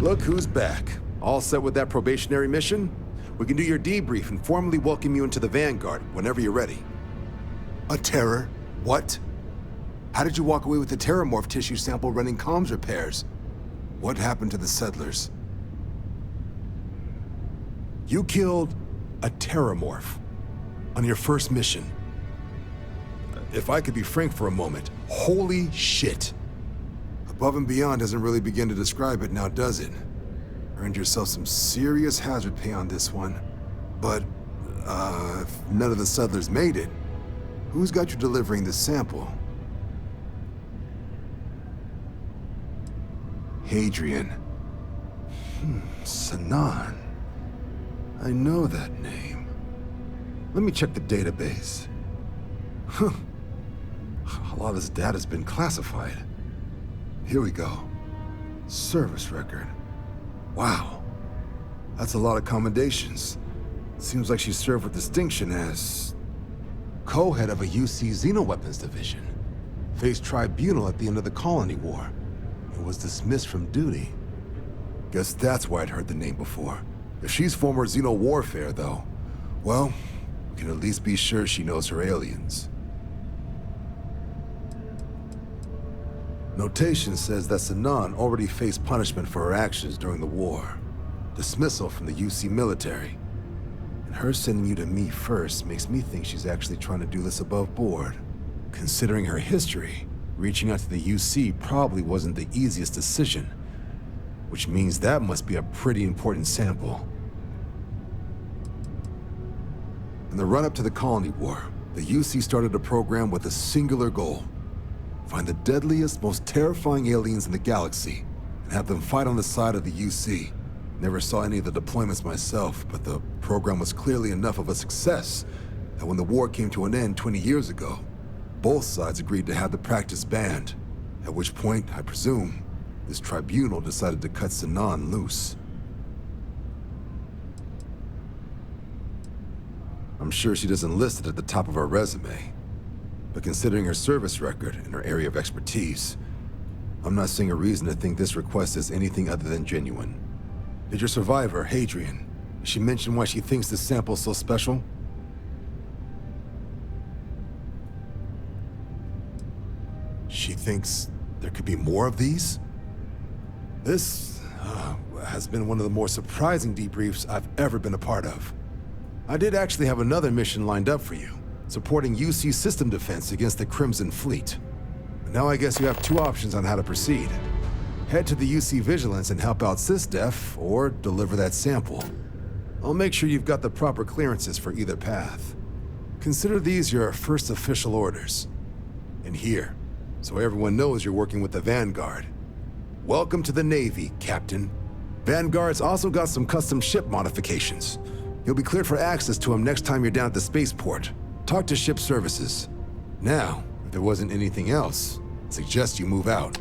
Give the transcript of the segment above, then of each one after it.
Look who's back. All set with that probationary mission? We can do your debrief and formally welcome you into the Vanguard whenever you're ready. A terror? What? How did you walk away with the terramorph tissue sample running comms repairs? What happened to the settlers? You killed a terramorph on your first mission. If I could be frank for a moment, holy shit. Above and beyond doesn't really begin to describe it now, does it? Earned yourself some serious hazard pay on this one. But, if none of the settlers made it, who's got you delivering this sample? Hadrian. Sanan. I know that name. Let me check the database. Huh. A lot of this data's been classified. Here we go. Service record. Wow. That's a lot of commendations. Seems like she served with distinction as co-head of a UC Xenoweapons division. Faced tribunal at the end of the Colony War. And was dismissed from duty. Guess that's why I'd heard the name before. If she's former Xeno warfare, though, well, we can at least be sure she knows her aliens. Notation says that Sanan already faced punishment for her actions during the war. Dismissal from the UC military. And her sending you to me first makes me think she's actually trying to do this above board. Considering her history, reaching out to the UC probably wasn't the easiest decision. Which means that must be a pretty important sample. In the run-up to the Colony War, the UC started a program with a singular goal. Find the deadliest, most terrifying aliens in the galaxy, and have them fight on the side of the UC. Never saw any of the deployments myself, but the program was clearly enough of a success that when the war came to an end 20 years ago, both sides agreed to have the practice banned, at which point, I presume, this tribunal decided to cut Sanan loose. I'm sure she doesn't list it at the top of her resume, but considering her service record and her area of expertise, I'm not seeing a reason to think this request is anything other than genuine. Did your survivor, Hadrian, did she mention why she thinks this sample's so special? She thinks there could be more of these? This has been one of the more surprising debriefs I've ever been a part of. I did actually have another mission lined up for you, supporting UC system defense against the Crimson Fleet. But now I guess you have two options on how to proceed. Head to the UC Vigilance and help out SysDef, or deliver that sample. I'll make sure you've got the proper clearances for either path. Consider these your first official orders. And here, so everyone knows you're working with the Vanguard. Welcome to the Navy, Captain. Vanguard's also got some custom ship modifications. You'll be cleared for access to them next time you're down at the spaceport. Talk to ship services. Now, if there wasn't anything else, I suggest you move out.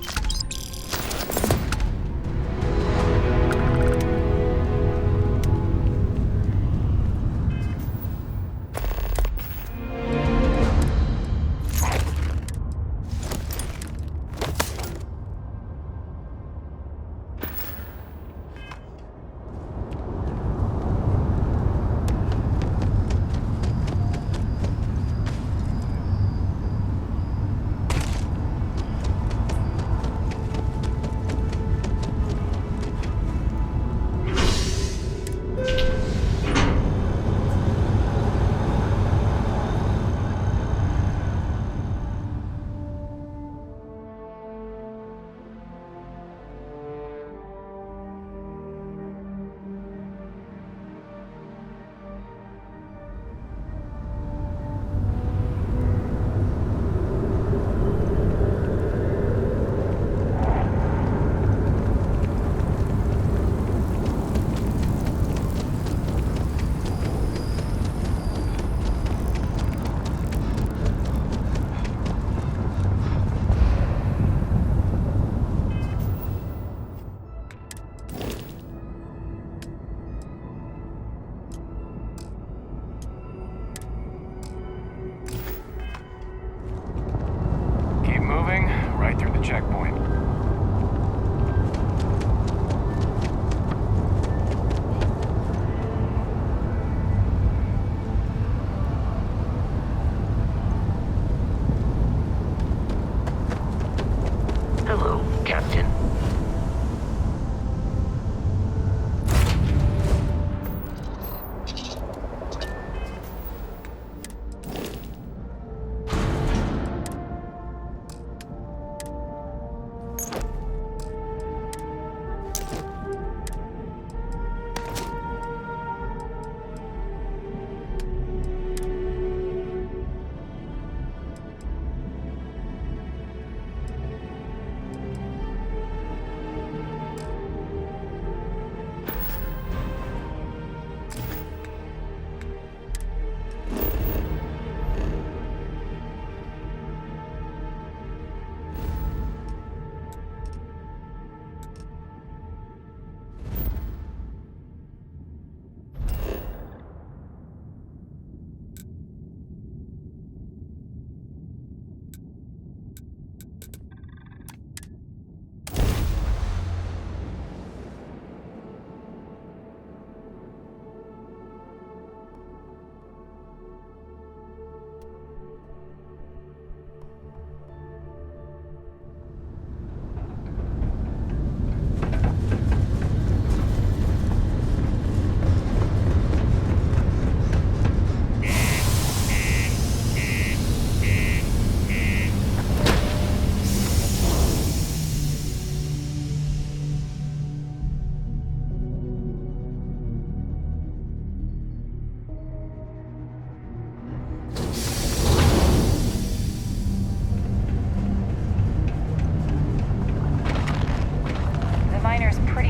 Right through the checkpoint.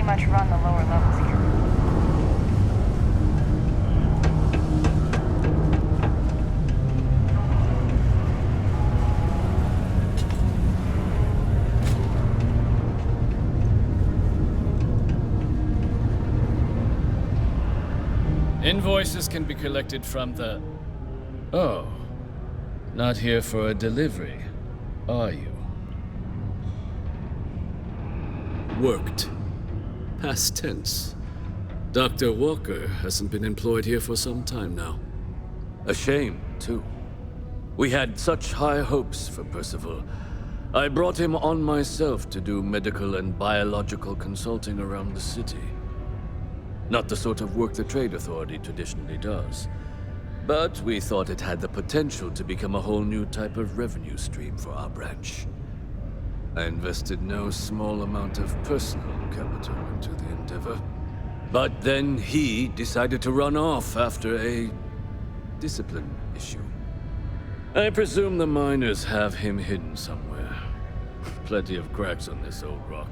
much run the lower levels here. Invoices can be collected from the... Oh. Not here for a delivery, are you? Worked. Past tense. Dr. Walker hasn't been employed here for some time now. A shame, too. We had such high hopes for Percival. I brought him on myself to do medical and biological consulting around the city. Not the sort of work the Trade Authority traditionally does. But we thought it had the potential to become a whole new type of revenue stream for our branch. I invested no small amount of personal capital into the endeavor. But then he decided to run off after a discipline issue. I presume the miners have him hidden somewhere. Plenty of cracks on this old rock.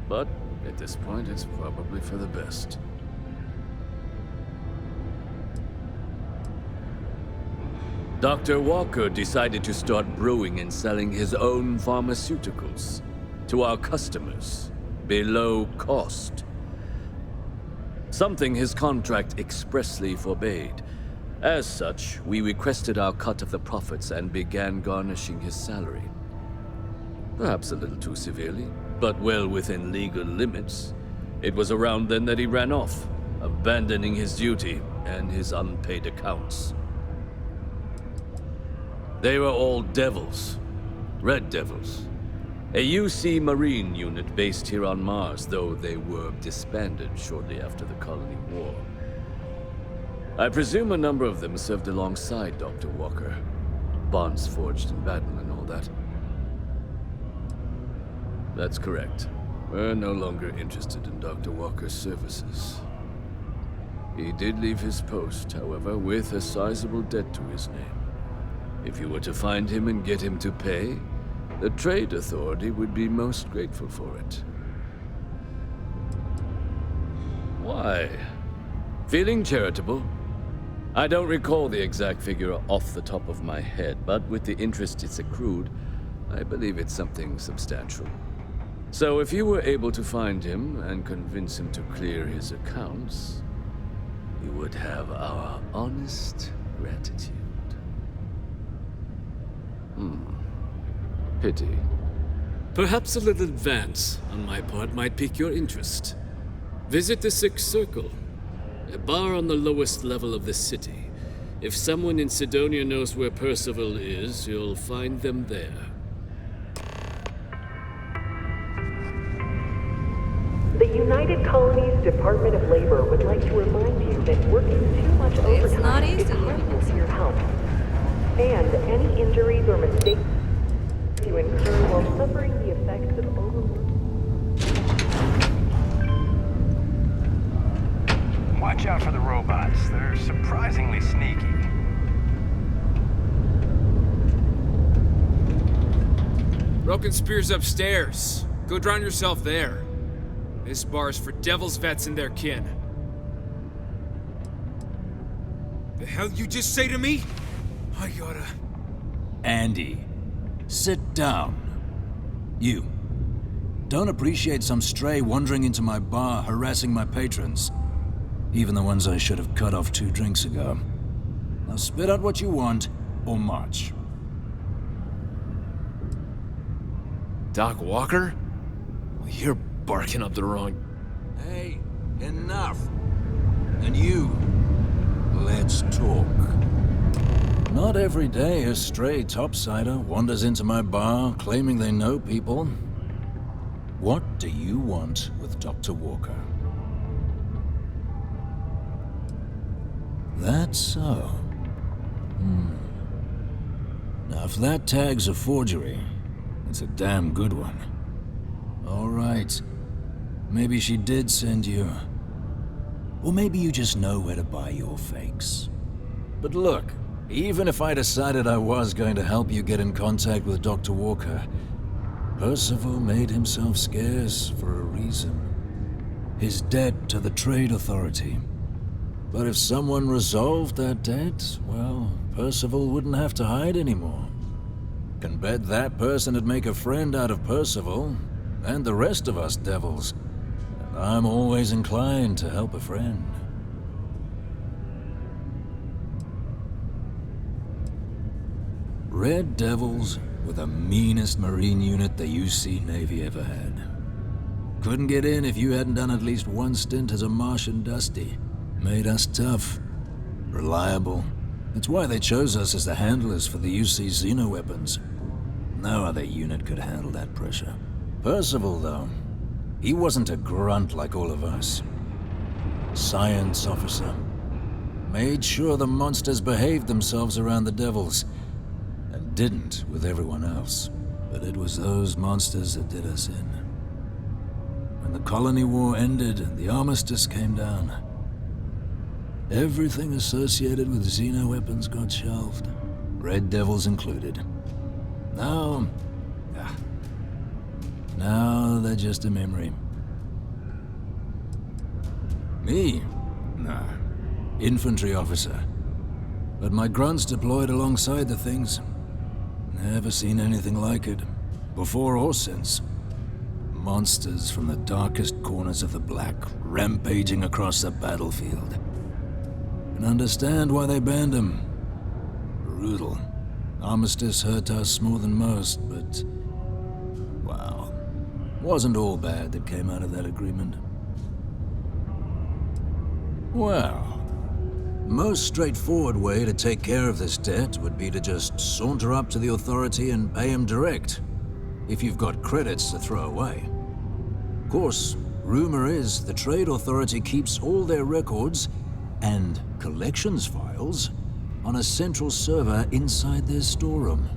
But at this point, it's probably for the best. Dr. Walker decided to start brewing and selling his own pharmaceuticals to our customers below cost. Something his contract expressly forbade. As such, we requested our cut of the profits and began garnishing his salary. Perhaps a little too severely, but well within legal limits. It was around then that he ran off, abandoning his duty and his unpaid accounts. They were all devils. Red Devils. A UC Marine unit based here on Mars, though they were disbanded shortly after the Colony War. I presume a number of them served alongside Dr. Walker. Bonds forged in battle and all that. That's correct. We're no longer interested in Dr. Walker's services. He did leave his post, however, with a sizable debt to his name. If you were to find him and get him to pay, the Trade Authority would be most grateful for it. Why? Feeling charitable? I don't recall the exact figure off the top of my head, but with the interest it's accrued, I believe it's something substantial. So if you were able to find him and convince him to clear his accounts, you would have our honest gratitude. Pity. Perhaps a little advance on my part might pique your interest. Visit the Sixth Circle, a bar on the lowest level of the city. If someone in Sidonia knows where Percival is, you'll find them there. The United Colonies Department of Labor would like to remind you that working too much overtime is harmful to your health. And any injuries or mistakes you incur while suffering the effects of overwork. Watch out for the robots. They're surprisingly sneaky. Broken Spear's upstairs. Go drown yourself there. This bar's for Devil's vets and their kin. The hell you just say to me? I gotta... Andy, sit down. You. Don't appreciate some stray wandering into my bar, harassing my patrons. Even the ones I should have cut off 2 drinks ago. Now spit out what you want, or march. Doc Walker? Well, you're barking up the wrong... Hey, enough. And you, let's talk. Not every day a stray topsider wanders into my bar claiming they know people. What do you want with Dr. Walker? That's so. Now, if that tag's a forgery, it's a damn good one. All right. Maybe she did send you. Or maybe you just know where to buy your fakes. But look, even if I decided I was going to help you get in contact with Dr. Walker, Percival made himself scarce for a reason. his debt to the Trade Authority. But if someone resolved that debt, well, Percival wouldn't have to hide anymore. Can bet that person would make a friend out of Percival, and the rest of us devils. And I'm always inclined to help a friend. Red Devils were the meanest Marine unit the UC Navy ever had. Couldn't get in if you hadn't done at least one stint as a Martian Dusty. Made us tough, reliable. That's why they chose us as the handlers for the UC xeno-weapons. No other unit could handle that pressure. Percival, though, he wasn't a grunt like all of us. Science officer. Made sure the monsters behaved themselves around the Devils, and didn't with everyone else. But it was those monsters that did us in. When the colony war ended and the armistice came down, everything associated with xeno-weapons got shelved, Red Devils included. Now they're just a memory. Me? Nah. Infantry officer. But my grunts deployed alongside the things. Never seen anything like it, before or since. Monsters from the darkest corners of the Black, rampaging across the battlefield. Can understand why they banned them. Brutal. Armistice hurt us more than most, but... wow. Wasn't all bad that came out of that agreement. Well, most straightforward way to take care of this debt would be to just saunter up to the Authority and pay him direct, if you've got credits to throw away. Of course, rumor is the Trade Authority keeps all their records and collections files on a central server inside their storeroom.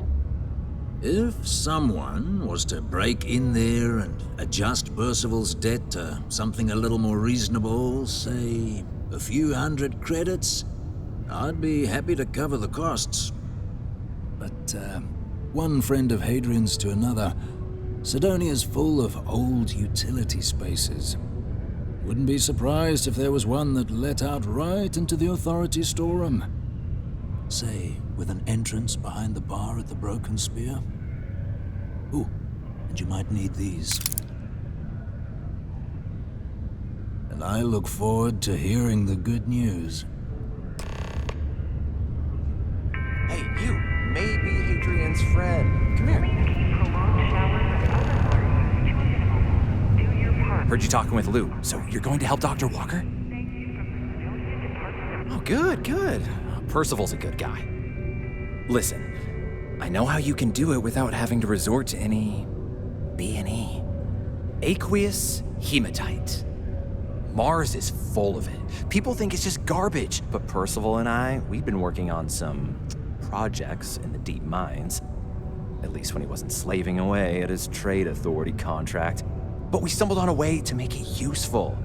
If someone was to break in there and adjust Percival's debt to something a little more reasonable, say a few hundred credits, I'd be happy to cover the costs. But one friend of Hadrian's to another, Sidonia's full of old utility spaces. Wouldn't be surprised if there was one that let out right into the Authority storeroom. Say, with an entrance behind the bar at the Broken Spear. Ooh, and you might need these. And I look forward to hearing the good news. Hey, you may be Hadrian's friend. Come here. Heard you talking with Lou, so you're going to help Dr. Walker? Oh, good, good. Percival's a good guy. Listen, I know how you can do it without having to resort to any B&E. Aqueous hematite. Mars is full of it. People think it's just garbage, but Percival and I, we've been working on some projects in the deep mines. At least when he wasn't slaving away at his Trade Authority contract. But we stumbled on a way to make it useful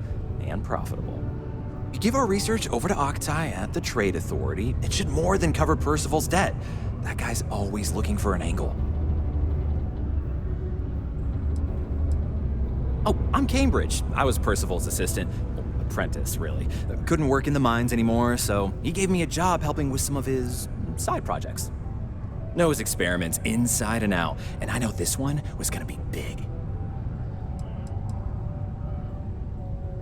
and profitable. You give our research over to Octai at the Trade Authority, it should more than cover Percival's debt. That guy's always looking for an angle. Oh, I'm Cambridge. I was Percival's assistant. Apprentice, really. Couldn't work in the mines anymore, so he gave me a job helping with some of his side projects. Knows experiments inside and out, and I know this one was gonna be big.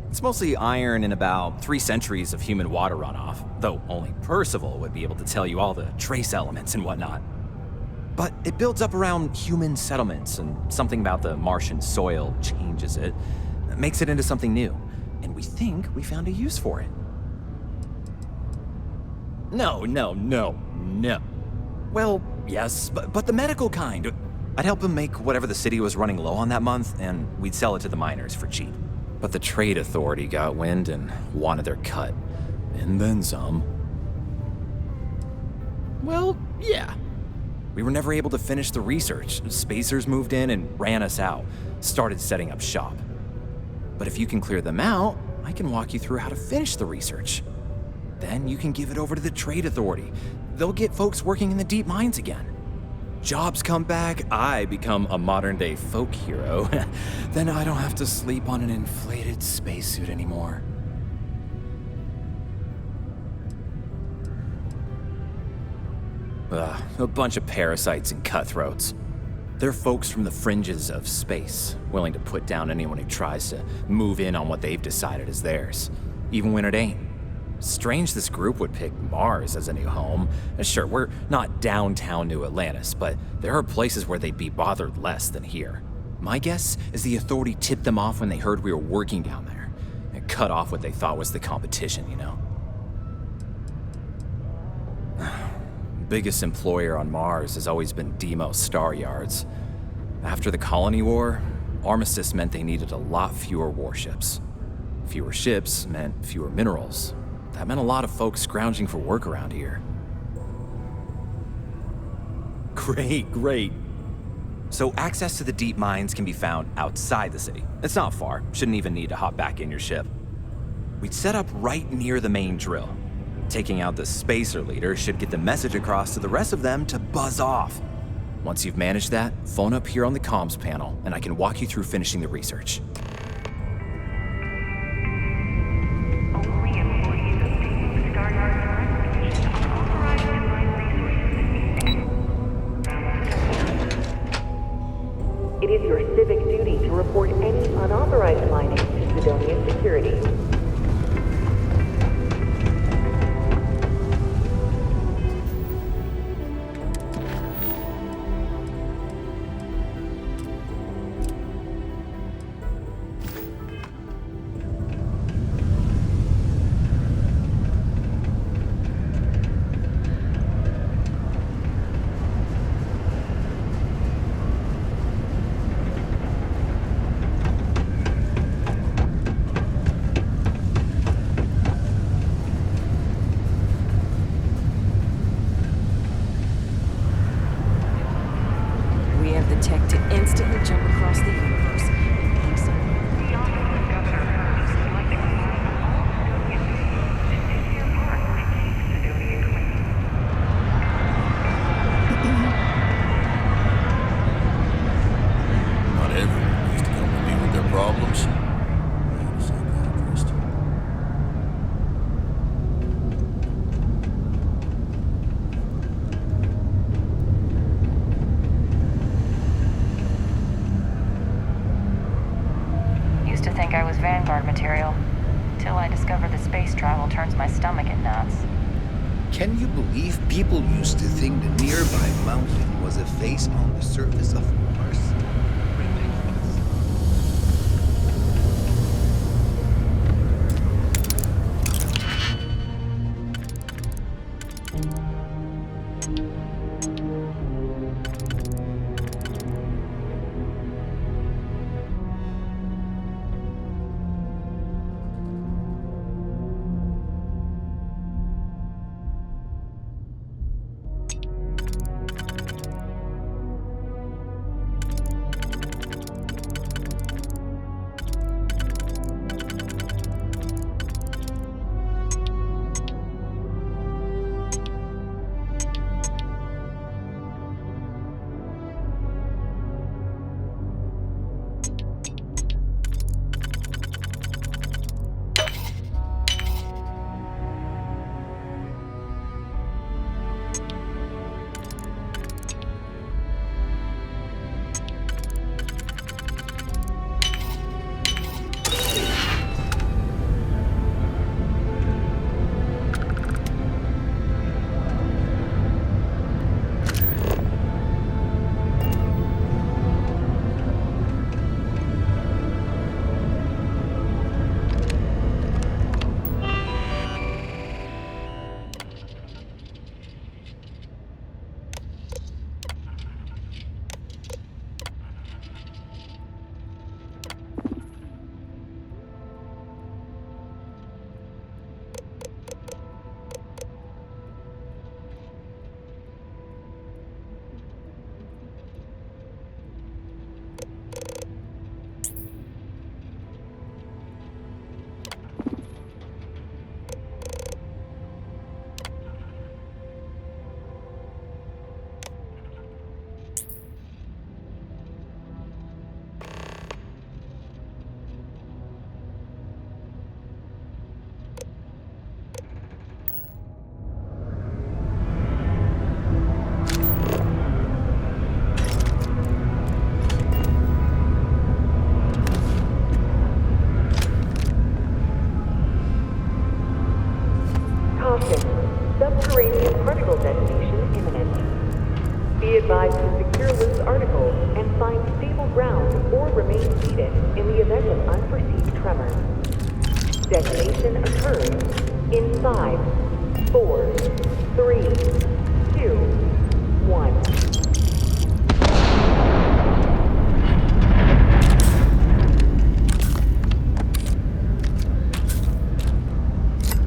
It's mostly iron and about 3 centuries of human water runoff, though only Percival would be able to tell you all the trace elements and whatnot. But it builds up around human settlements, and something about the Martian soil changes it, makes it into something new, and we think we found a use for it. No. Well, yes, but the medical kind. I'd help him make whatever the city was running low on that month, and we'd sell it to the miners for cheap. But the Trade Authority got wind and wanted their cut. And then some. Well, yeah. We were never able to finish the research. Spacers moved in and ran us out. Started setting up shop. But if you can clear them out, I can walk you through how to finish the research. Then you can give it over to the Trade Authority. They'll get folks working in the deep mines again. jobs come back, I become a modern-day folk hero, then I don't have to sleep on an inflated spacesuit anymore. Ugh, a bunch of parasites and cutthroats. They're folks from the fringes of space, willing to put down anyone who tries to move in on what they've decided is theirs, even when it ain't. Strange this group would pick Mars as a new home. Sure, we're not downtown New Atlantis, but there are places where they'd be bothered less than here. My guess is the authority tipped them off when they heard we were working down there, and cut off what they thought was the competition, you know? Biggest employer on Mars has always been Demo Star Yards. After the Colony War, armistice meant they needed a lot fewer warships. Fewer ships meant fewer minerals. That meant a lot of folks scrounging for work around here. Great. So access to the deep mines can be found outside the city. It's not far, shouldn't even need to hop back in your ship. We'd set up right near the main drill. Taking out the spacer leader should get the message across to the rest of them to buzz off. Once you've managed that, phone up here on the comms panel, and I can walk you through finishing the research. Only employees of Demo Star Yard Division are authorized to mine resources. It is your civic duty to report any unauthorized mining to Sidonian security. Tech to instantly jump across the universe. The office of Governor Herbst would like to combine all Sidonian cities to take their part in keep Sidonia clean. Not everyone needs to come to me with their problems. Need a psychiatrist. Used to think I was Vanguard material, till I discovered that space travel turns my stomach in knots. Can you believe people used to think the nearby mountain was a face on the surface of Mars? Ridiculous. Detonation occurring in 5, 4, 3, 2, 1.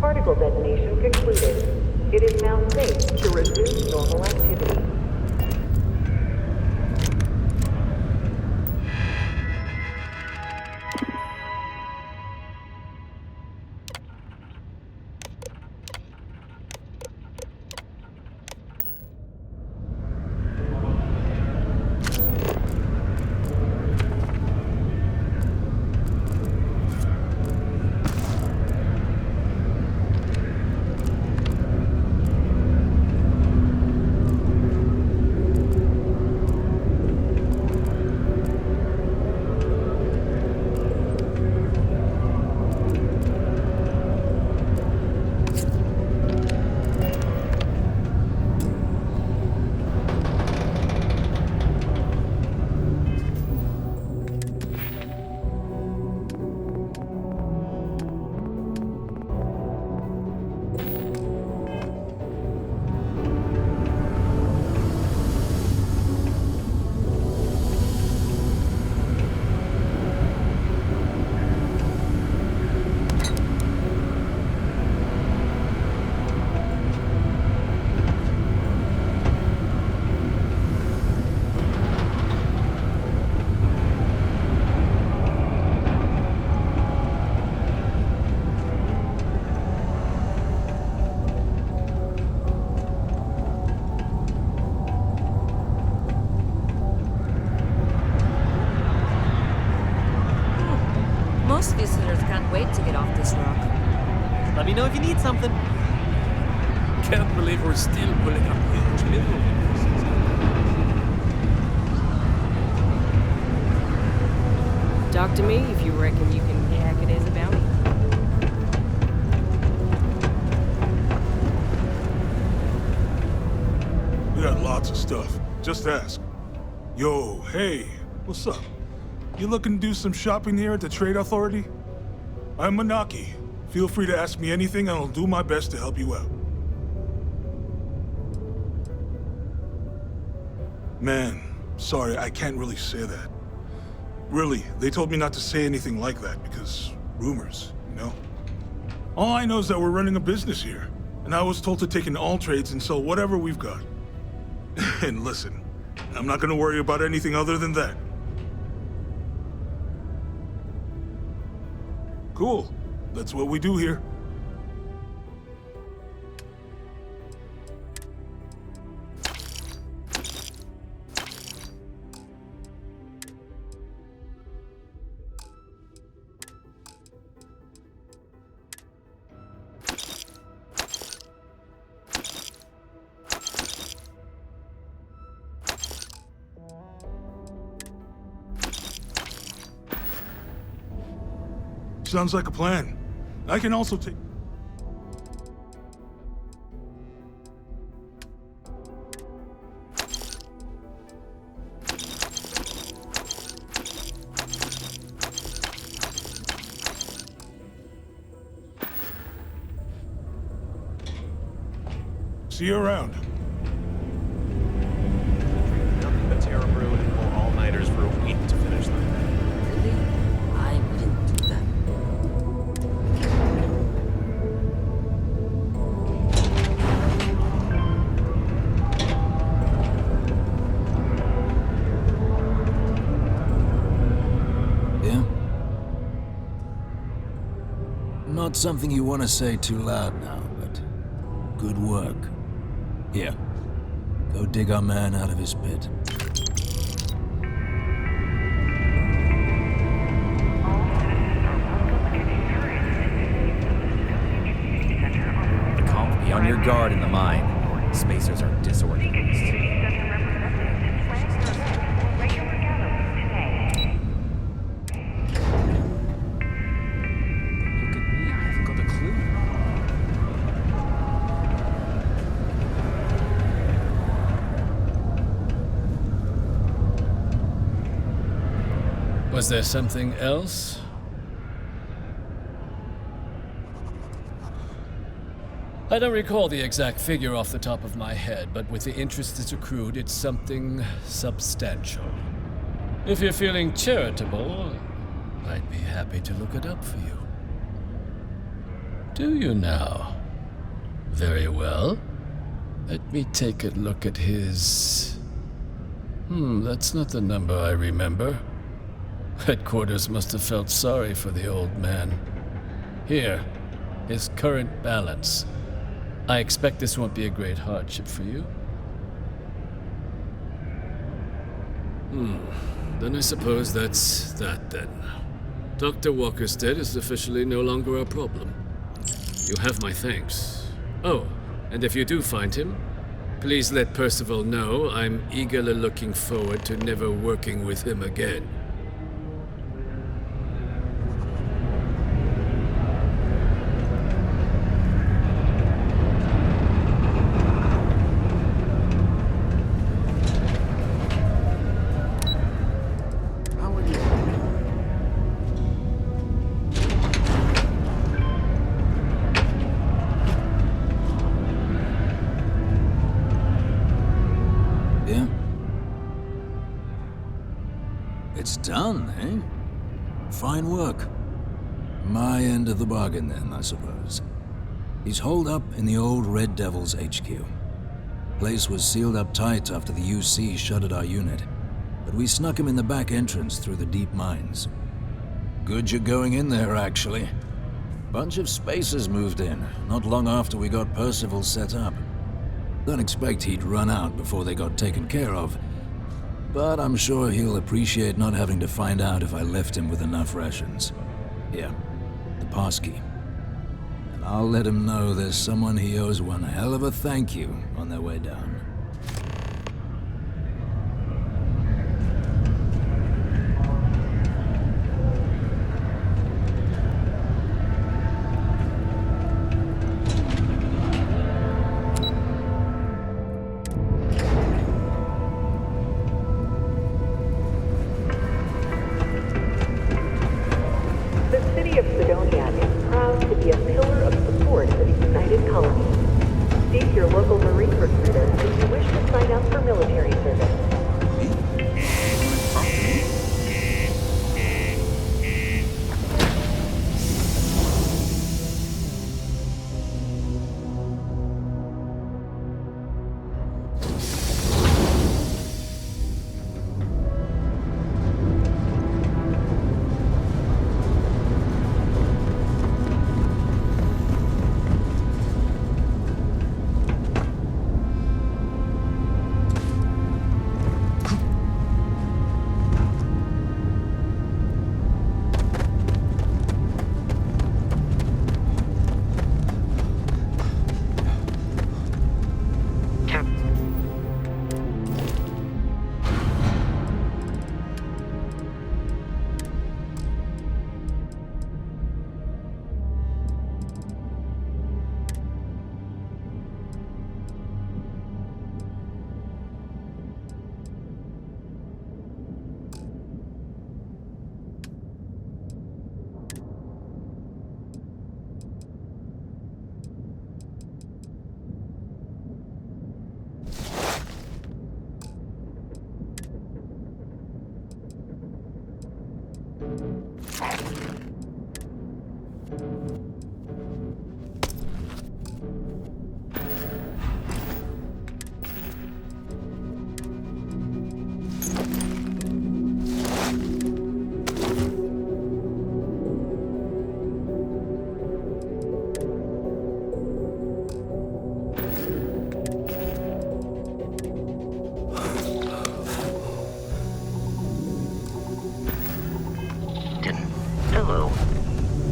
Particle detonation concluded. It is now safe to resume normal activity. Most visitors can't wait to get off this rock. Let me know if you need something. Can't believe we're still pulling up huge mineral deposits. Talk to me if you reckon you can hack it as a bounty. We got lots of stuff. Just ask. Yo, hey, what's up? You looking to do some shopping here at the Trade Authority? I'm Manaki. Feel free to ask me anything and I'll do my best to help you out. Man, sorry, I can't really say that. Really, they told me not to say anything like that because rumors, you know? All I know is that we're running a business here, and I was told to take in all trades and sell whatever we've got. And listen, I'm not gonna worry about anything other than that. Cool. That's what we do here. Sounds like a plan. I can also take... See you around. Nothing but Terra Brew and pull all-nighters for a week to finish them. Really? I wouldn't do that. Yeah? Not something you want to say too loud now, but good work. Here, go dig our man out of his pit. Be on your guard in the mine. Spacers are disorganized. Look at me, I haven't got a clue. Was there something else? I don't recall the exact figure off the top of my head, but with the interest that's accrued, it's something substantial. If you're feeling charitable, I'd be happy to look it up for you. Do you now? Very well. Let me take a look at his... that's not the number I remember. Headquarters must have felt sorry for the old man. Here, his current balance. I expect this won't be a great hardship for you. Then I suppose that's that then. Dr. Walker's dead is officially no longer a problem. You have my thanks. Oh, and if you do find him, please let Percival know I'm eagerly looking forward to never working with him again. It's done, eh? Fine work. My end of the bargain then, I suppose. He's holed up in the old Red Devil's HQ. Place was sealed up tight after the UC shuttered our unit, but we snuck him in the back entrance through the deep mines. Good you're going in there, actually. Bunch of spacers moved in, not long after we got Percival set up. Don't expect he'd run out before they got taken care of, but I'm sure he'll appreciate not having to find out if I left him with enough rations. Here, the passkey. And I'll let him know there's someone he owes one hell of a thank you on their way down.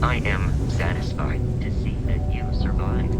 I am satisfied to see that you survived.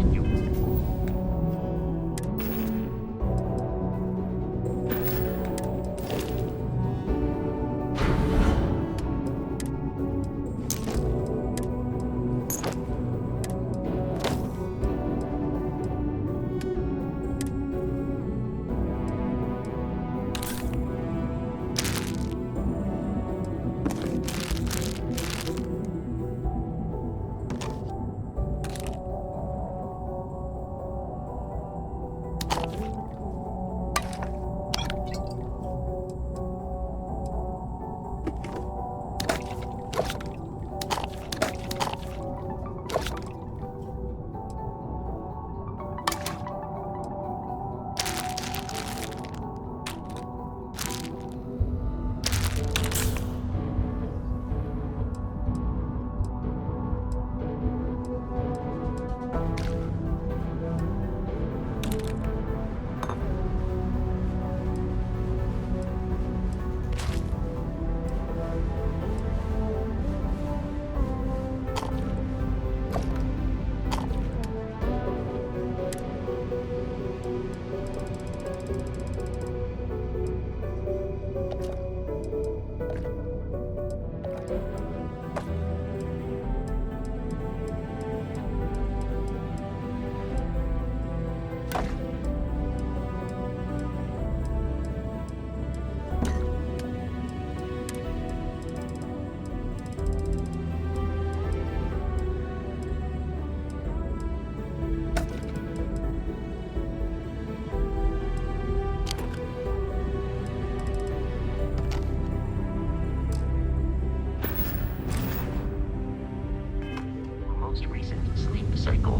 cycle.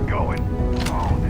we're going. Oh,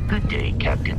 Good day, Captain.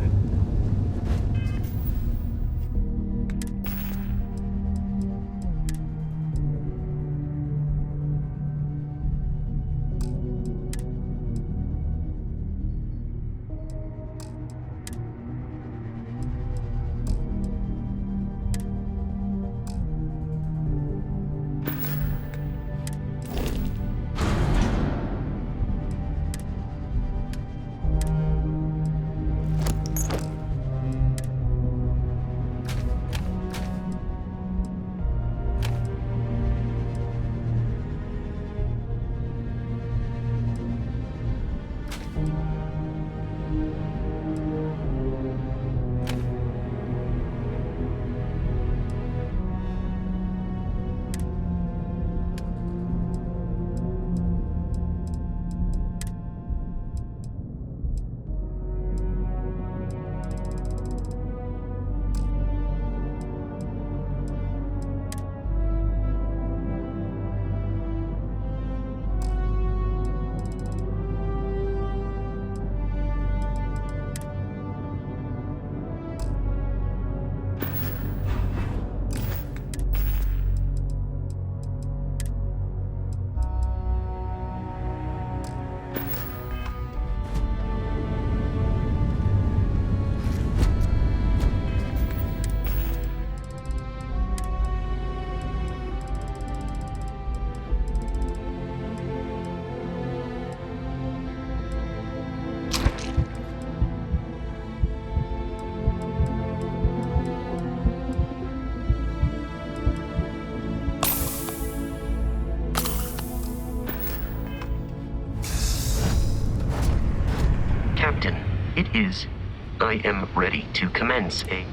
It is. I am ready to commence a...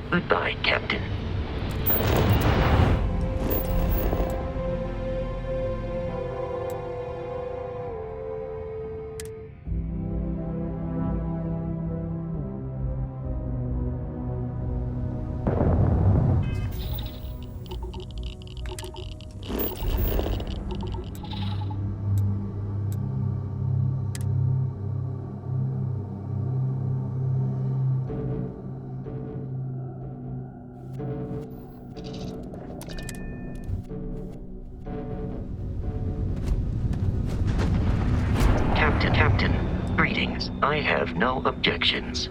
Goodbye, Captain. Captain, greetings. I have no objections.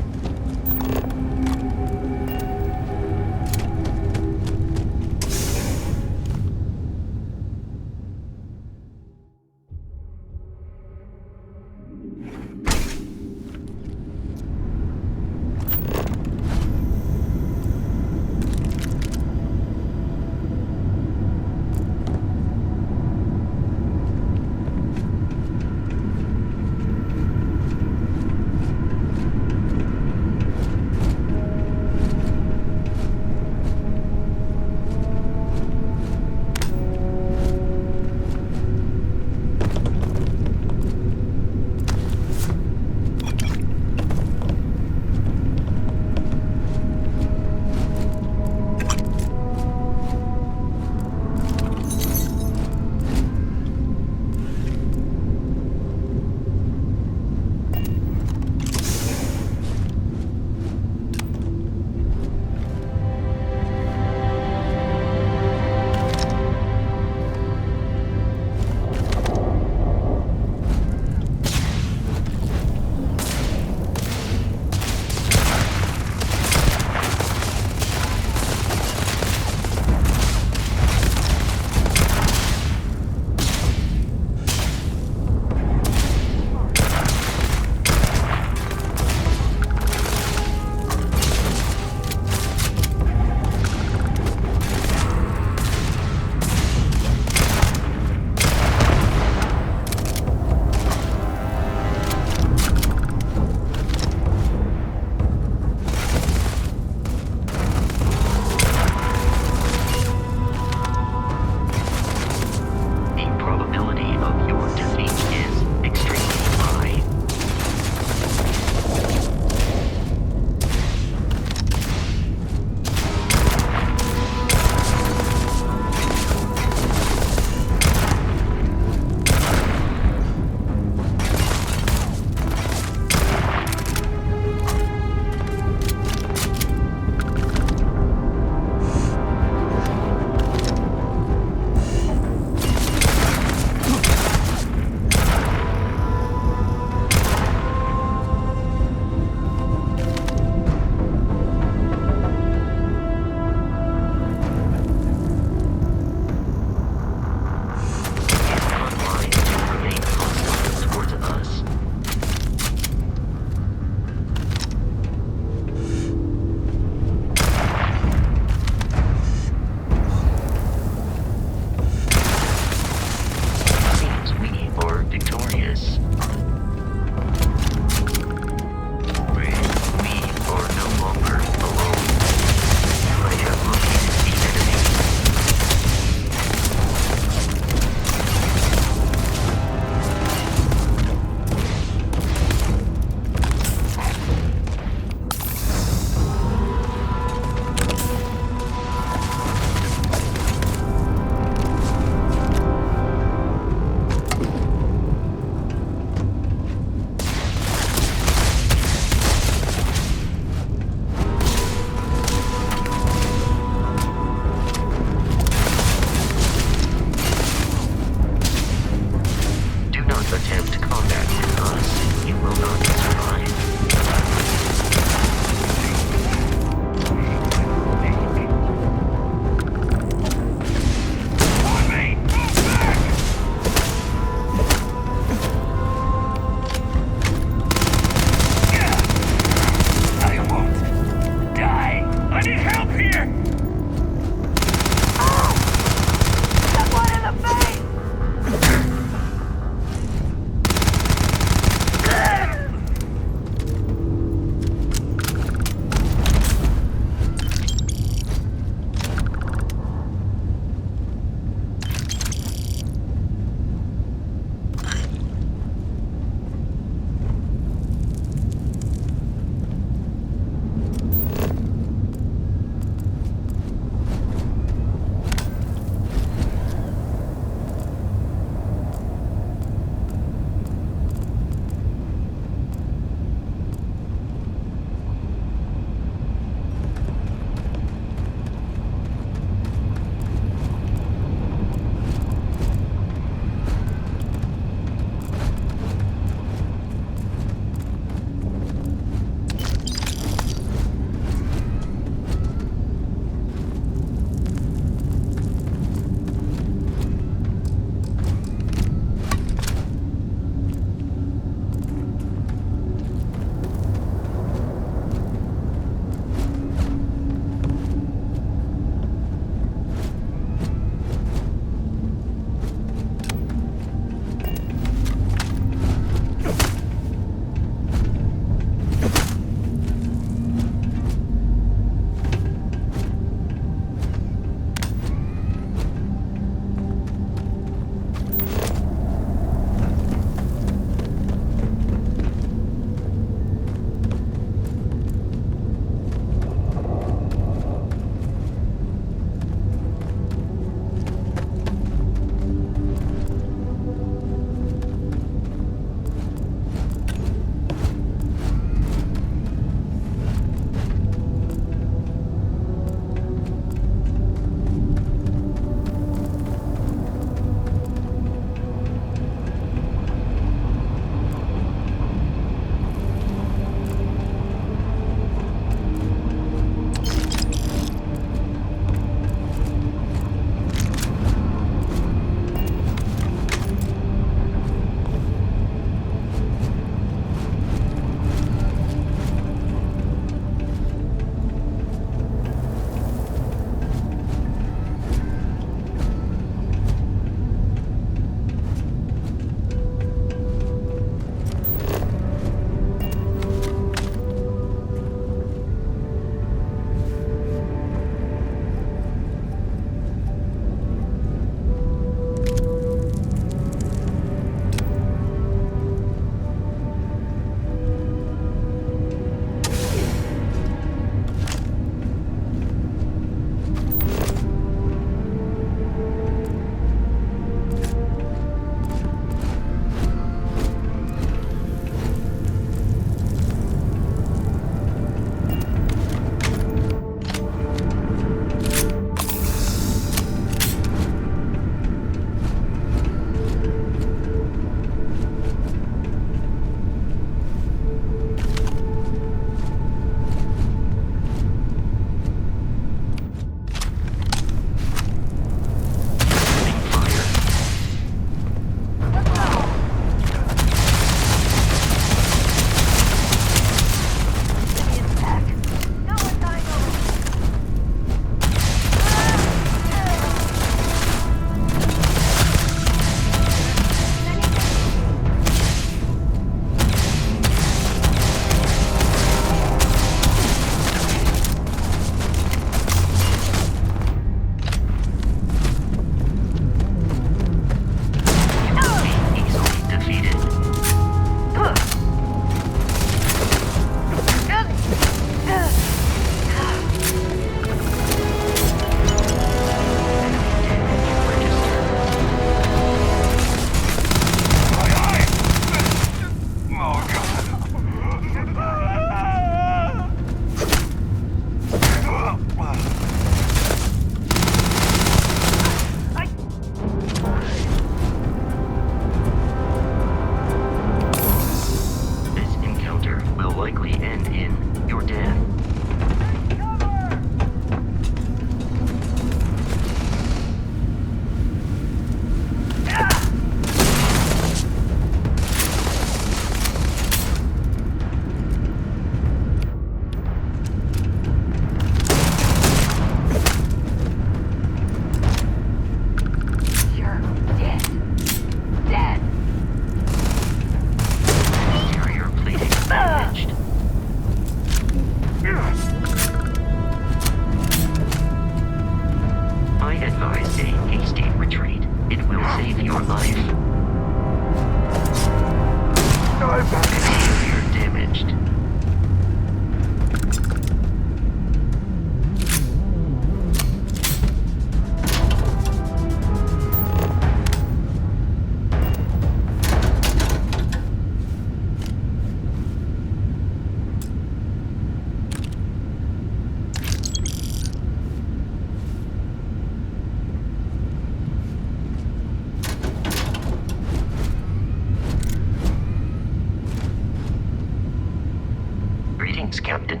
Greetings, Captain.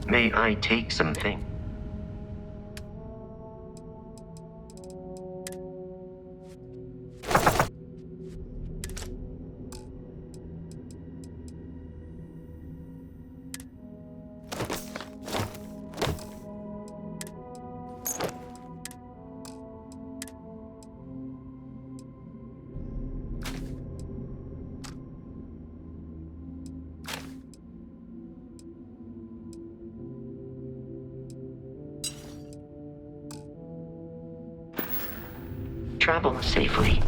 May I take something? Travel safely.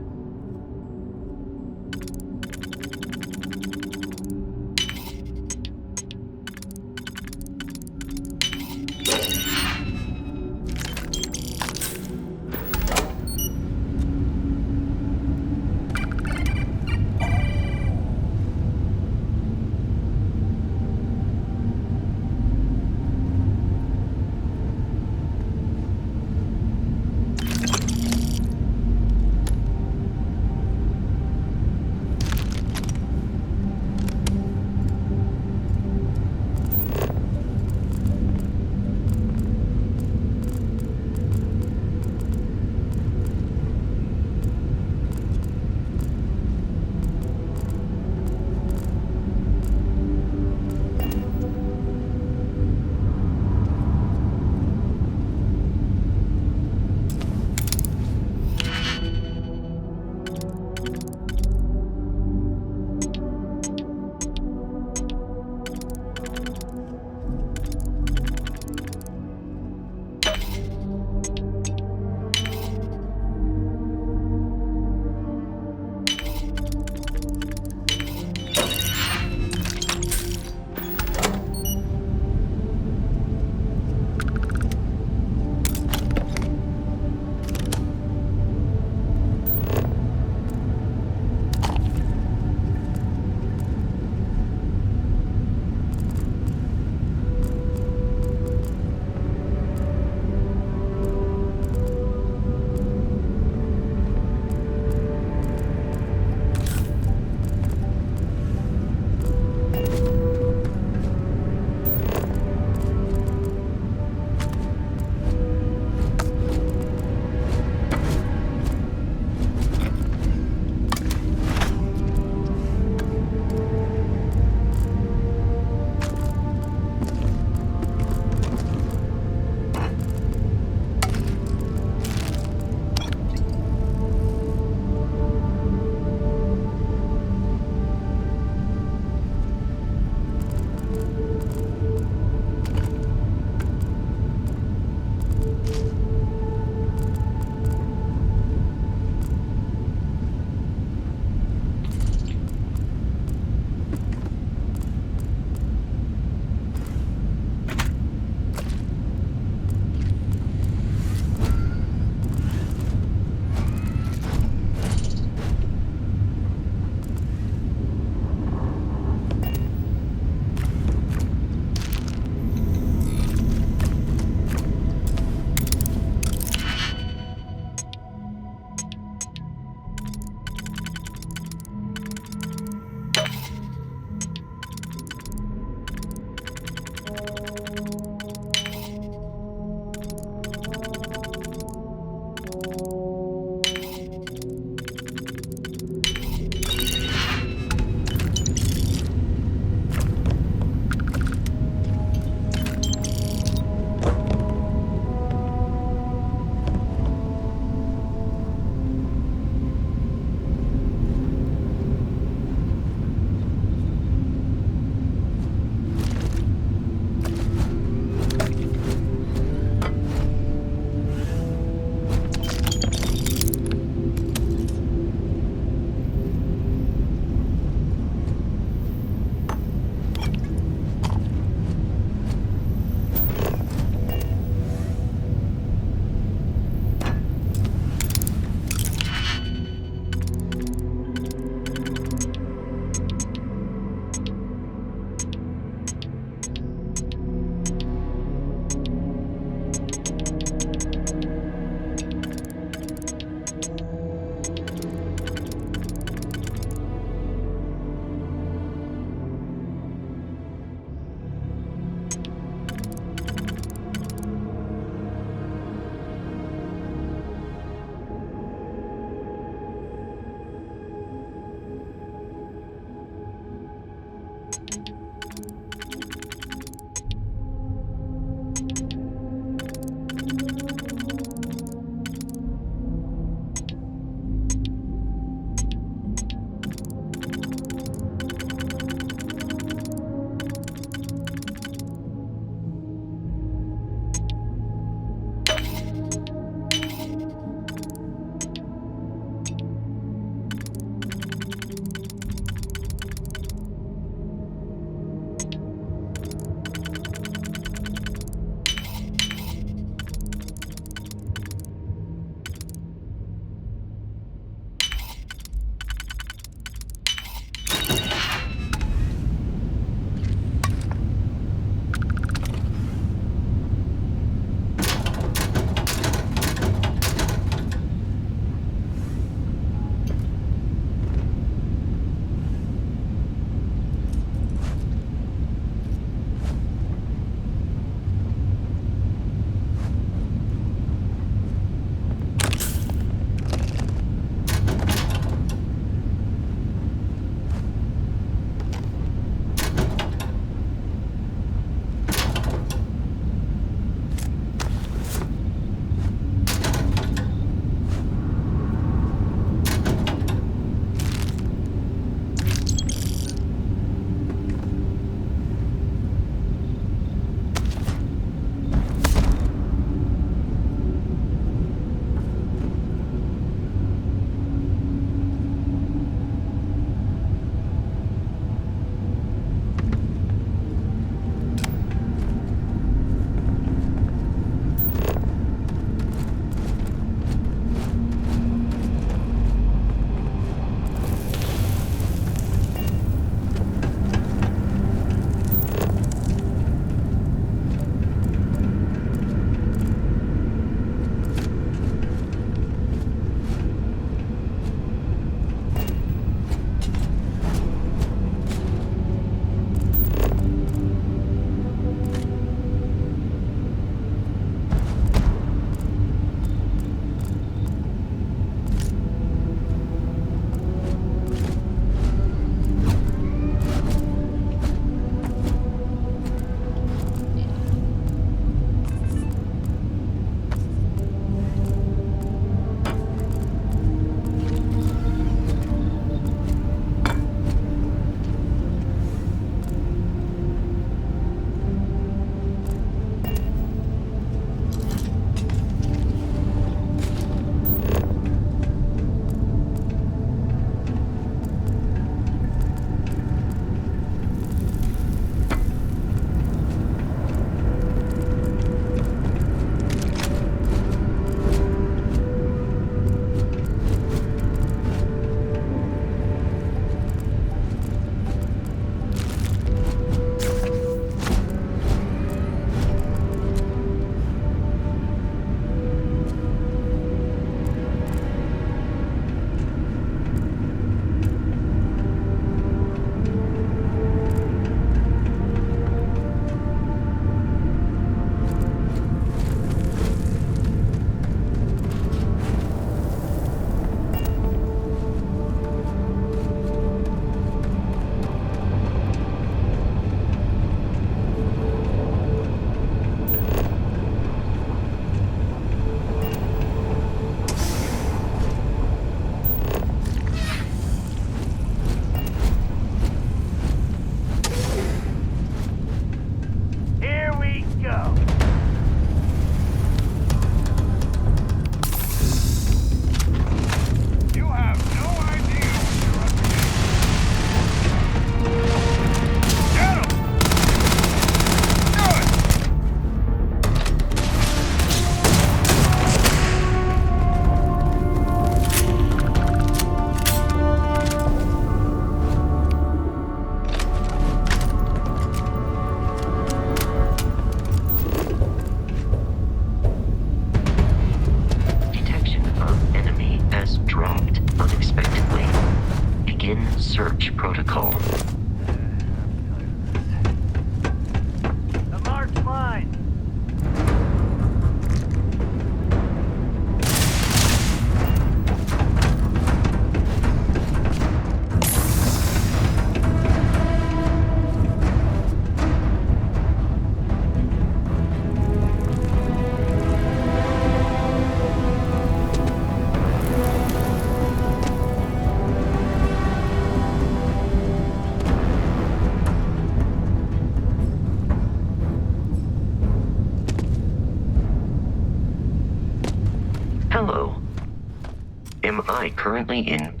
Am I currently in?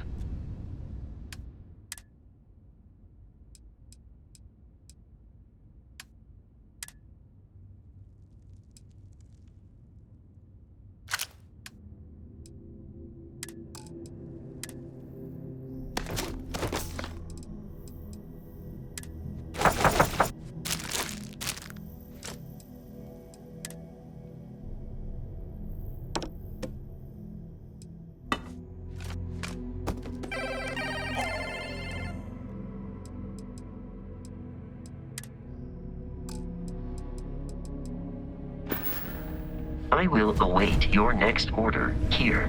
I will await your next order here.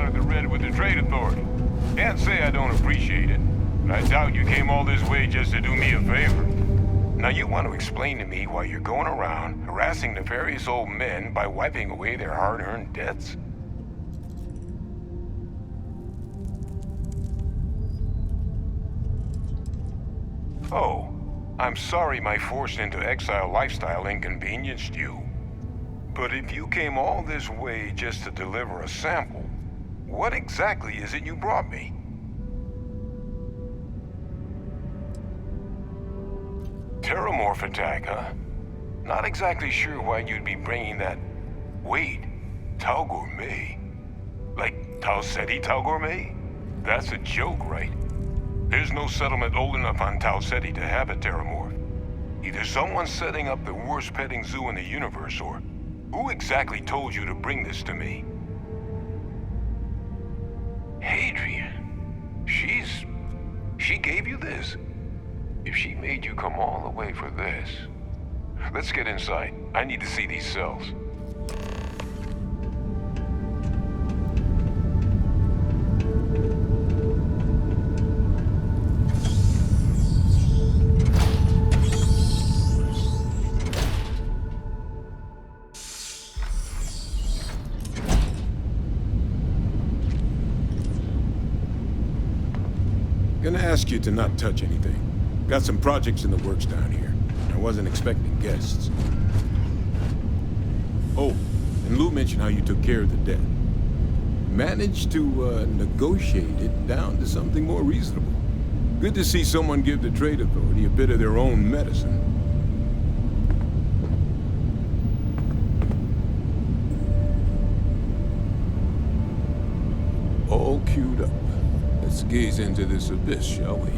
at the Red with the Trade Authority. Can't say I don't appreciate it, but I doubt you came all this way just to do me a favor. Now you want to explain to me why you're going around harassing nefarious old men by wiping away their hard-earned debts? Oh, I'm sorry my forced into exile lifestyle inconvenienced you. But if you came all this way just to deliver a sample, what exactly is it you brought me? Terramorph attack, huh? Not exactly sure why you'd be bringing that... Wait, Tau Gourmet? Like Tau Ceti Tau Gourmet? That's a joke, right? There's no settlement old enough on Tau Ceti to have a Terramorph. Either someone's setting up the worst petting zoo in the universe, or who exactly told you to bring this to me? Hadrian. She gave you this? If she made you come all the way for this... Let's get inside. I need to see these cells. Gonna ask you to not touch anything. Got some projects in the works down here. I wasn't expecting guests. Oh, and Lou mentioned how you took care of the debt. Managed to negotiate it down to something more reasonable. Good to see someone give the Trade Authority a bit of their own medicine. All queued up. Let's gaze into this abyss, shall we?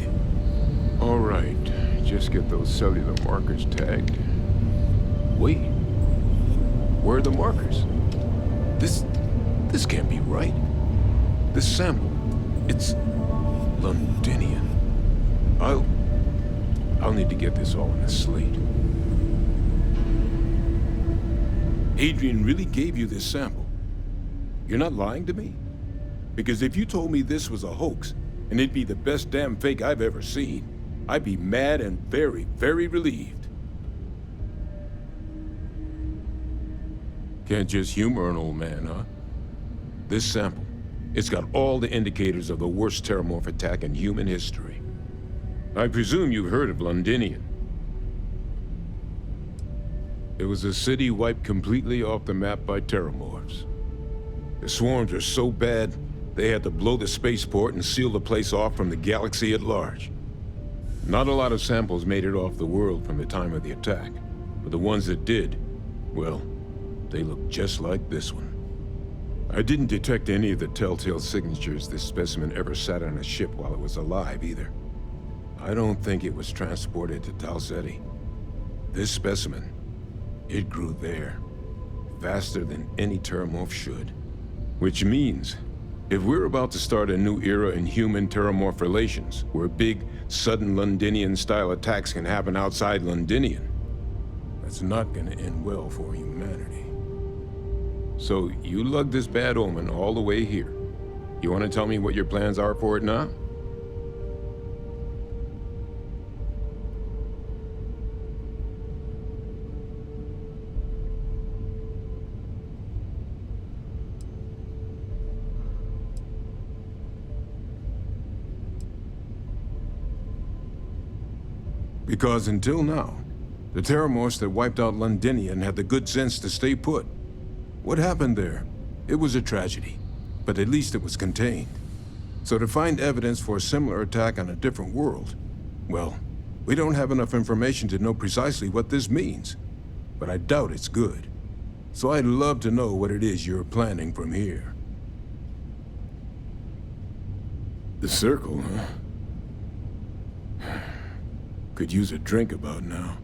All right, just get those cellular markers tagged. Wait, where are the markers? This can't be right. This sample, it's Londinian. I'll need to get this all in a slate. Adrian really gave you this sample. You're not lying to me? Because if you told me this was a hoax, and it'd be the best damn fake I've ever seen, I'd be mad and very, very relieved. Can't just humor an old man, huh? This sample, it's got all the indicators of the worst Terramorph attack in human history. I presume you've heard of Londinian. It was a city wiped completely off the map by Terramorphs. The swarms are so bad, they had to blow the spaceport and seal the place off from the galaxy at large. Not a lot of samples made it off the world from the time of the attack, but the ones that did, well, they look just like this one. I didn't detect any of the telltale signatures this specimen ever sat on a ship while it was alive, either. I don't think it was transported to Tau Ceti. This specimen, it grew there, faster than any Terramorph should. Which means, if we're about to start a new era in human-Terramorph relations, where big, sudden Londinian-style attacks can happen outside Londinian, that's not gonna end well for humanity. So, you lugged this bad omen all the way here. You wanna tell me what your plans are for it now? Because until now, the Terramorphs that wiped out Londinian had the good sense to stay put. What happened there? It was a tragedy, but at least it was contained. So to find evidence for a similar attack on a different world, well, we don't have enough information to know precisely what this means, but I doubt it's good. So I'd love to know what it is you're planning from here. The circle, huh? Could use a drink about now.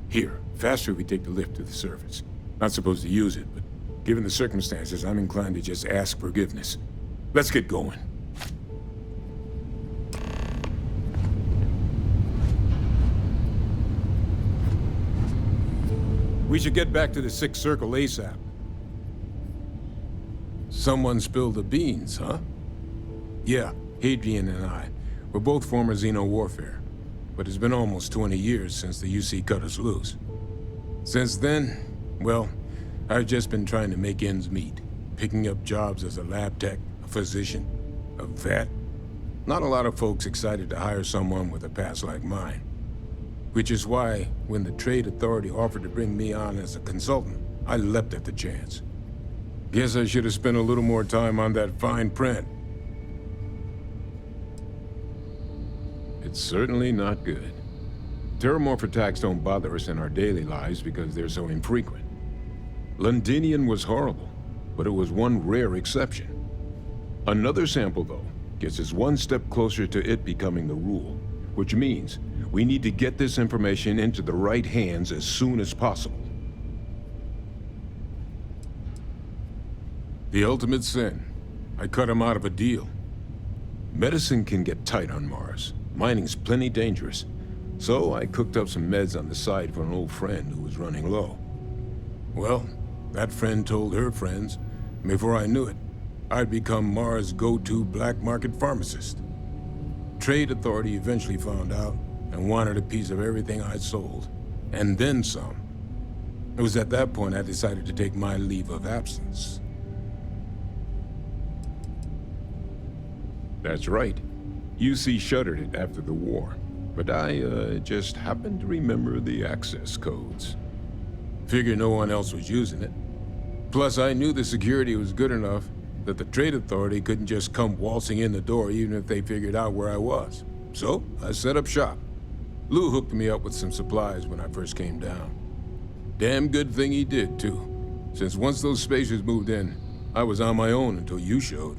Here, faster if we take the lift to the surface. Not supposed to use it, but given the circumstances, I'm inclined to just ask forgiveness. Let's get going. We should get back to the Sixth Circle ASAP. Someone spilled the beans, huh? Yeah, Hadrian and I. We're both former Xeno warfare. But it's been almost 20 years since the UC cut us loose. Since then, well, I've just been trying to make ends meet. Picking up jobs as a lab tech, a physician, a vet. Not a lot of folks excited to hire someone with a past like mine. Which is why, when the Trade Authority offered to bring me on as a consultant, I leapt at the chance. Guess I should have spent a little more time on that fine print. It's certainly not good. Terramorph attacks don't bother us in our daily lives because they're so infrequent. Londinian was horrible, but it was one rare exception. Another sample, though, gets us one step closer to it becoming the rule, which means we need to get this information into the right hands as soon as possible. The ultimate sin. I cut him out of a deal. Medicine can get tight on Mars. Mining's plenty dangerous. So I cooked up some meds on the side for an old friend who was running low. Well, that friend told her friends. Before I knew it, I'd become Mars' go-to black market pharmacist. Trade Authority eventually found out and wanted a piece of everything I'd sold. And then some. It was at that point I decided to take my leave of absence. That's right. UC shuttered it after the war, but I just happened to remember the access codes. Figured no one else was using it. Plus, I knew the security was good enough that the Trade Authority couldn't just come waltzing in the door even if they figured out where I was. So, I set up shop. Lou hooked me up with some supplies when I first came down. Damn good thing he did, too. Since once those spacers moved in, I was on my own until you showed.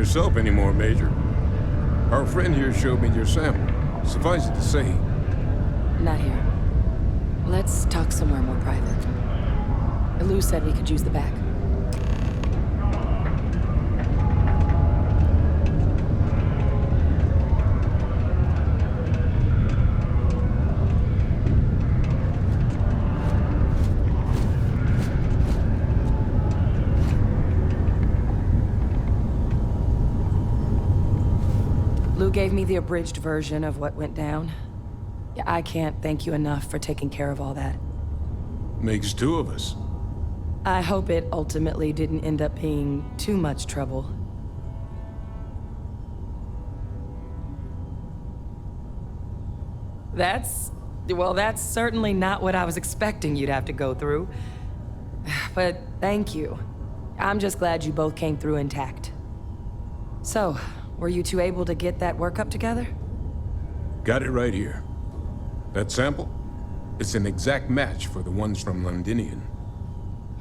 yourself anymore, Major. Our friend here showed me your sample. Suffice it to say... Not here. Let's talk somewhere more private. Lou said we could use the back. Lou gave me the abridged version of what went down. I can't thank you enough for taking care of all that. Makes two of us. I hope it ultimately didn't end up being too much trouble. That's certainly not what I was expecting you'd have to go through. But thank you. I'm just glad you both came through intact. So, were you two able to get that workup together? Got it right here. That sample? It's an exact match for the ones from Londinian.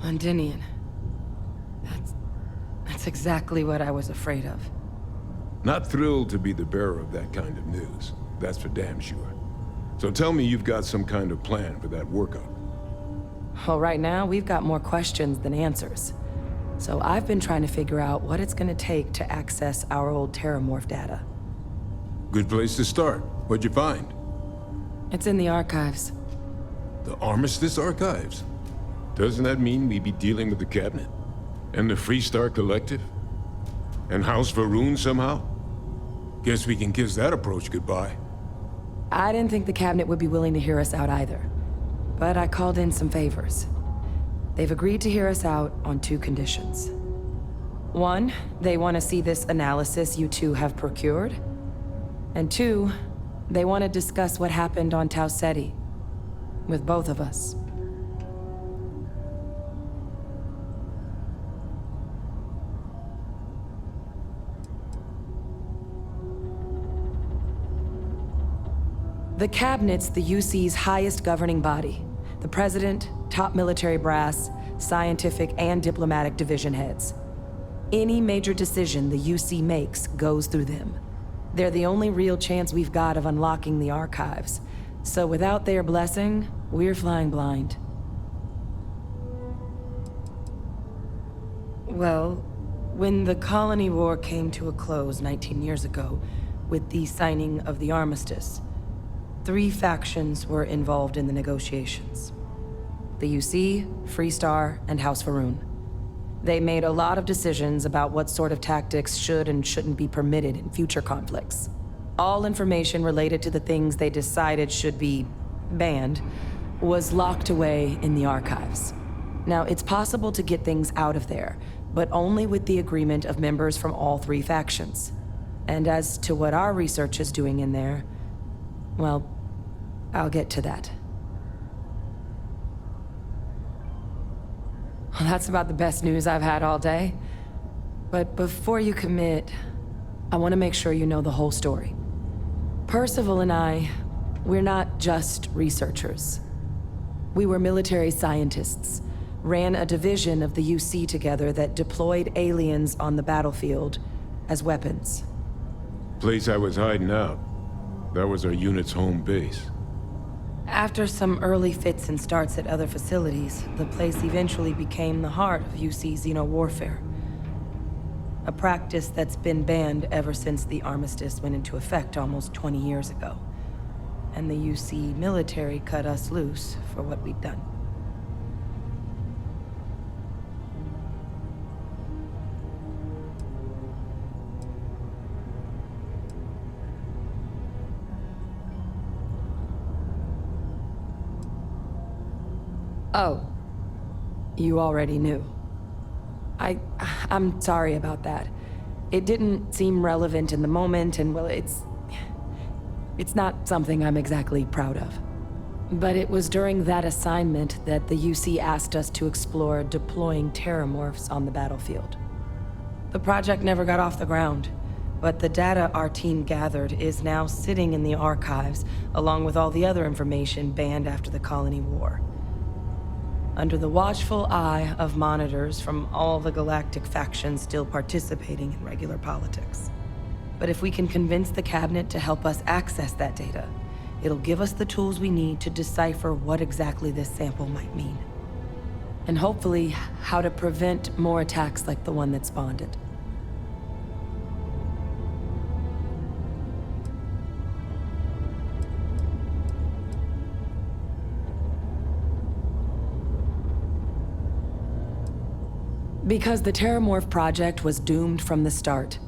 Londinian. That's exactly what I was afraid of. Not thrilled to be the bearer of that kind of news. That's for damn sure. So tell me you've got some kind of plan for that workup. Well, right now, we've got more questions than answers. So I've been trying to figure out what it's gonna take to access our old Terramorph data. Good place to start. What'd you find? It's in the archives. The Armistice Archives? Doesn't that mean we'd be dealing with the Cabinet? And the Freestar Collective? And House Varun somehow? Guess we can kiss that approach goodbye. I didn't think the Cabinet would be willing to hear us out either. But I called in some favors. They've agreed to hear us out on two conditions. One, they want to see this analysis you two have procured. And two, they want to discuss what happened on Tau Ceti. With both of us. The Cabinet's the UC's highest governing body. The President, top military brass, scientific and diplomatic division heads. Any major decision the UC makes goes through them. They're the only real chance we've got of unlocking the archives. So without their blessing, we're flying blind. Well, when the Colony War came to a close 19 years ago, with the signing of the armistice, 3 factions were involved in the negotiations. The UC, Freestar, and House Varun. They made a lot of decisions about what sort of tactics should and shouldn't be permitted in future conflicts. All information related to the things they decided should be banned was locked away in the archives. Now, it's possible to get things out of there, but only with the agreement of members from all 3 factions. And as to what our research is doing in there, well, I'll get to that. Well, that's about the best news I've had all day. But before you commit, I want to make sure you know the whole story. Percival and I, we're not just researchers. We were military scientists, ran a division of the UC together that deployed aliens on the battlefield as weapons. Place I was hiding out. That was our unit's home base. After some early fits and starts at other facilities, the place eventually became the heart of UC xeno-warfare. A practice that's been banned ever since the armistice went into effect almost 20 years ago. And the UC military cut us loose for what we'd done. Oh, you already knew. I'm sorry about that. It didn't seem relevant in the moment, and well, it's not something I'm exactly proud of. But it was during that assignment that the UC asked us to explore deploying terramorphs on the battlefield. The project never got off the ground, but the data our team gathered is now sitting in the archives, along with all the other information banned after the Colony War. under the watchful eye of monitors from all the galactic factions still participating in regular politics. But if we can convince the cabinet to help us access that data, it'll give us the tools we need to decipher what exactly this sample might mean. And hopefully, how to prevent more attacks like the one that spawned it. Because the Terramorph project was doomed from the start.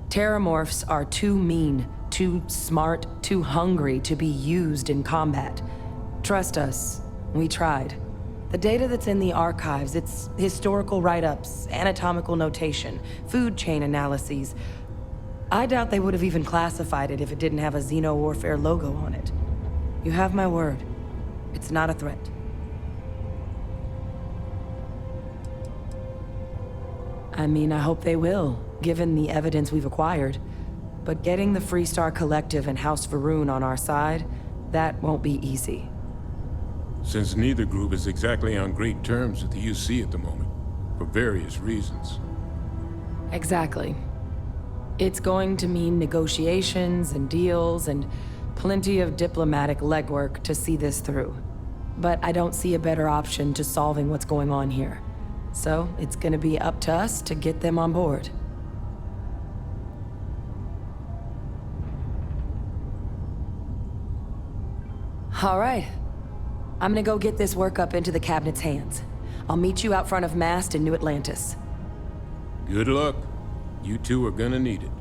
Terramorphs are too mean, too smart, too hungry to be used in combat. Trust us, we tried. The data that's in the archives, it's historical write-ups, anatomical notation, food chain analyses. I doubt they would have even classified it if it didn't have a Xeno-Warfare logo on it. You have my word. It's not a threat. I mean, I hope they will, given the evidence we've acquired. But getting the Freestar Collective and House Va'ruun on our side, that won't be easy. Since neither group is exactly on great terms with the UC at the moment, for various reasons. Exactly. It's going to mean negotiations and deals and plenty of diplomatic legwork to see this through. But I don't see a better option to solving what's going on here. So it's gonna be up to us to get them on board. All right. I'm gonna go get this work up into the cabinet's hands. I'll meet you out front of Mast in New Atlantis. Good luck. You two are gonna need it.